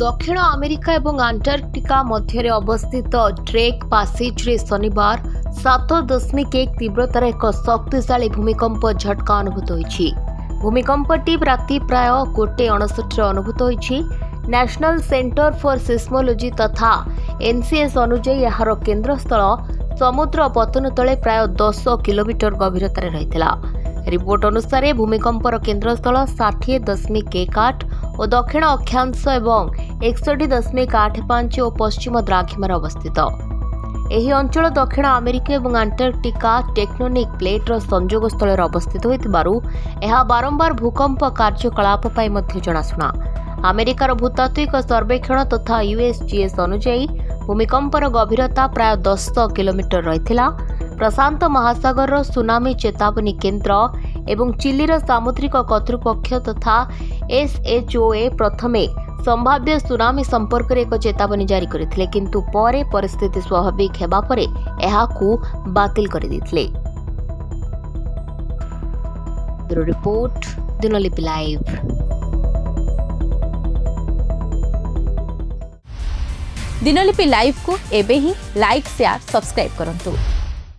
दक्षिण अमेरिका एवं अंटार्कटिका मध्य अवस्थित ड्रेक पैसेज रे शनिवार 7.1 तीव्रतार एक शक्तिशाली भूमिकंप झटका अनुभूत होइछि। भूमिकंपटी राति प्राय 1:59 अनुभूत होइछि। नेशनल सेंटर फॉर सिस्मोलॉजी तथा एनसीएस अनुଯାୟୀ यार केन्द्रस्थल समुद्र पतन तले प्राय 10 किलोमीटर गभीरतार रहितला। रिपोर्ट अनुसार भूमिकंपर केन्द्रस्थल 60.18 और दक्षिण अक्षांश एवं 61.85 और पश्चिम द्राघिमार अवस्थित। यह अंचल दक्षिण अमेरिका और अंटार्कटिका टेक्टोनिक प्लेटर संजोग स्थल अवस्थित होइतिबारु यह बारंबार भूकंप कार्यकलाप पाई मध्य जनाशुना। अमेरिकार भूतात्विक सर्वेक्षण तथा यूएसजीएस अनुଯାୟୀ भूमिकंपर गभीरता प्राय 10 किलोमीटर रहिथिला। प्रशांत महासागर सुनामी चेतावनी केन्द्र एवं चिलीर सामुद्रिक कर्तृपक्ष तथा एसएचओए प्रथमे संभाव्य सुनामी संपर्क में एक चेतावनी जारी करथिले, किंतु परे परिस्थिति स्वाभाविक हेबा परे एहाकू बातिल कर दिथिले। ब्यूरो रिपोर्ट, दिनलिपि लाइव। दिनलिपि लाइव को एबे ही लाइक शेयर सब्सक्राइब करंतु।